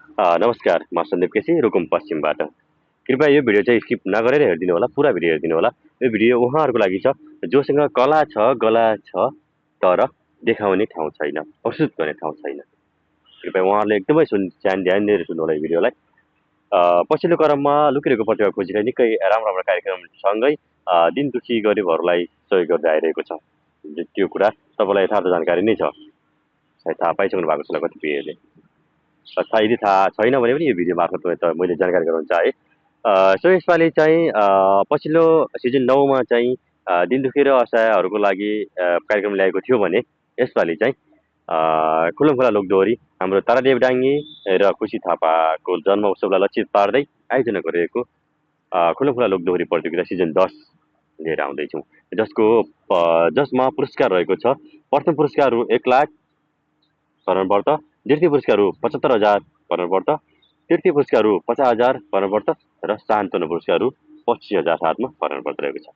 नमस्कार, म सन्दीप केसी रुकुम पश्चिमबाट। कृपया यो भिडियो चाहिँ स्किप नगरेर हेरिदिनु होला, पुरा भिडियो हेरिदिनु होला। यो भिडियो उहाँहरूको लागि छ जोसँग कला छ, गला छ तर देखाउने ठाउँ छैन, प्रस्तुत गर्ने ठाउँ छैन। कृपया उहाँहरूले एकदमै ध्यान दिएर सुन्नु होला यो भिडियोलाई। पछिल्लो क्रममा लुकिरहेको प्रतिभा खोजीलाई निकै राम्रो कार्यक्रमसँगै दिन दुखी गरिबहरूलाई सहयोग गर्दै आइरहेको छ। त्यो कुरा तपाईँलाई यथार्थ जानकारी नै छ, सायद थाहा पाइसक्नु भएको छ होला कतिपयले। यदि थाहा छैन भने पनि यो भिडियो मार्फत मैले जानकारी गराउन चाहेँ। सो यसपालि चाहिँ पछिल्लो सिजन 9 मा चाहिँ दिन दुखी र असहायहरूको लागि कार्यक्रम ल्याएको थियो भने यसपालि चाहिँ खुलमखुला लोकदोहोरी हाम्रो तारादेव डाङ्गी र खुसी थापाको जन्म उत्सवलाई लक्षित पार्दै आयोजना गरिएको खुलमखुला लोकदोहोरी प्रतियोगिता सिजन 10 लिएर आउँदैछौँ, जसमा पुरस्कार रहेको छ। प्रथम पुरस्कार रु 1 लाख पर्नुपर्छ, द्वितीय पुरस्कार रु 75,000 पर्नुपर्छ, तृतीय पुरस्कार रु 50,000 पर्नुपर्छ र सान्त्वना पुरस्कार रु 25,000 हातमा पर्नुपर्छ रहेको छ।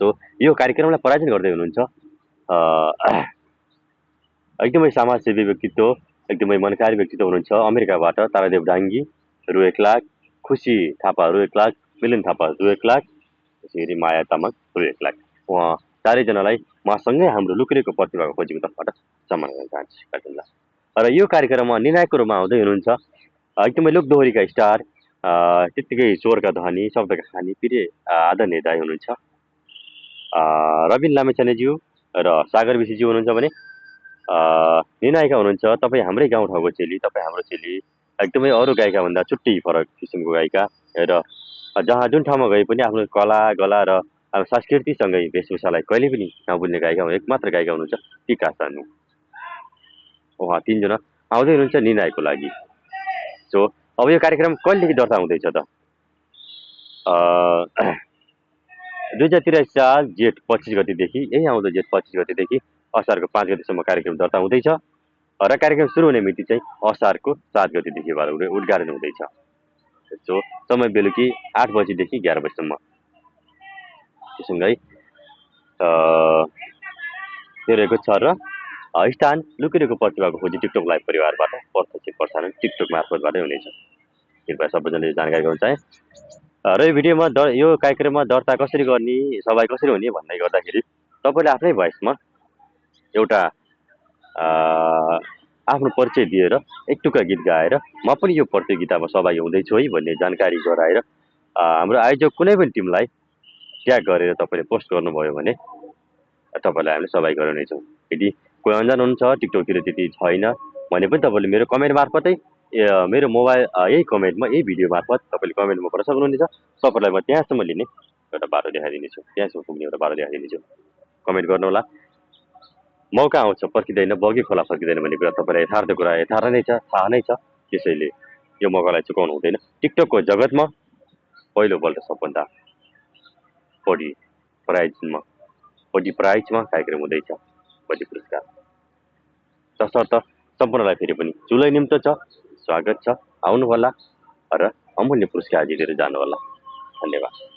सो यो कार्यक्रमलाई प्रायोजन गर्दै हुनुहुन्छ एकदमै समाजसेवी व्यक्तित्व, एकदमै मनकारी व्यक्तित्व हुनुहुन्छ अमेरिकाबाट तारादेव डाङ्गी रु 1 लाख, खुसी थापा रु 1 लाख, मिलन थापा रु 1 लाख, त्यसरी माया तामाङ रु 1 लाख। उहाँ चारैजनालाई मसँगै हाम्रो लुकिरहेको प्रतिभाको खोजीको तर्फबाट सम्मान गर्न चाहन्छु कार्यक्रमलाई। र यो कार्यक्रममा निर्णायकको रूपमा आउँदै हुनुहुन्छ एकदमै लोकदोहोरीका स्टार, त्यत्तिकै स्वरका धनी, शब्दका खानी प्रिय आदरणीय दाई हुनुहुन्छ रबिन लामेछानेज्यू र सागर विशीज्यू हुनुहुन्छ भने निर्णायिका हुनुहुन्छ तपाईँ हाम्रै गाउँठाउँको चेली, तपाईँ हाम्रो चेली, एकदमै अरू गायिकाभन्दा छुट्टै फरक किसिमको गायिका र जुन ठाउँमा गए पनि आफ्नो कला गला र संस्कृतिसँगै वेशभूषालाई कहिले पनि नभुल्ने गायिका एकमात्र गायिका हुनुहुन्छ टिका सानु। उहाँ तीनजना आउँदै हुनुहुन्छ निर्णायकको लागि। सो अब यो कार्यक्रम कहिलेदेखि दर्ता हुँदैछ त? 2023 साल जेठ 25 गतिदेखि, यही आउँदो जेठ 25 गतिदेखि असारको 5 गतिसम्म कार्यक्रम दर्ता हुँदैछ र कार्यक्रम सुरु हुने मिति चाहिँ असारको 7 गतिदेखिबाट उद्घाटन हुँदैछ। सो समय बेलुकी 8 बजीदेखि 11 बजीसम्म। त्यससँगै त्यो रहेको छ र स्थान लुकिरहेको प्रतिभाको खोजी टिकटक लाइभ परिवारबाट प्रत्यक्ष प्रसारण टिकटक मार्फतबाटै हुनेछ। कृपया सबैजनाले जानकारी गराउन चाहे। र यो भिडियोमा यो कार्यक्रममा दर्ता कसरी गर्ने, सहभागी कसरी हुने भन्दै गर्दाखेरि तपाईँले आफ्नै भोइसमा एउटा आफ्नो परिचय दिएर एक टुक्रा गीत गाएर म पनि यो प्रतियोगितामा सहभागी हुँदैछु है भन्ने जानकारी गराएर हाम्रो आयोजक कुनै पनि टिमलाई ट्याग गरेर तपाईँले पोस्ट गर्नुभयो भने तपाईँलाई हामीले सहभागी गराउनेछौँ। यदि कोही अन्जान हुनुहुन्छ, टिकटकतिर त्यति छैन भने पनि तपाईँले मेरो कमेन्ट मार्फतै मेरो मोबाइल यही कमेन्टमा, यही भिडियो मार्फत तपाईँले कमेन्टमा गर्न सक्नुहुनेछ। तपाईँलाई म त्यहाँसम्म लिने एउटा बाटो देखाइदिनेछु, त्यहाँसम्म पुग्ने एउटा बाटो देखाइदिनेछु। कमेन्ट गर्नुहोला। मौका आउँछ फर्किँदैन, बगी खोला फर्किँदैन भन्ने कुरा तपाईँलाई यथार्थ नै छ, थाहा नै छ। त्यसैले यो मौकालाई चुकाउनु हुँदैन। टिकटकको जगतमा पहिलोपल्ट सबभन्दा बढी प्राइजमा कार्यक्रम हुँदैछ, बढी पुरस्कार। तसर्थ सम्पूर्णलाई फेरि पनि चुलै निम्तो छ, स्वागत छ, आउनुहोला र अमूल्य पुरस्कार जितेर जानुहोला। धन्यवाद।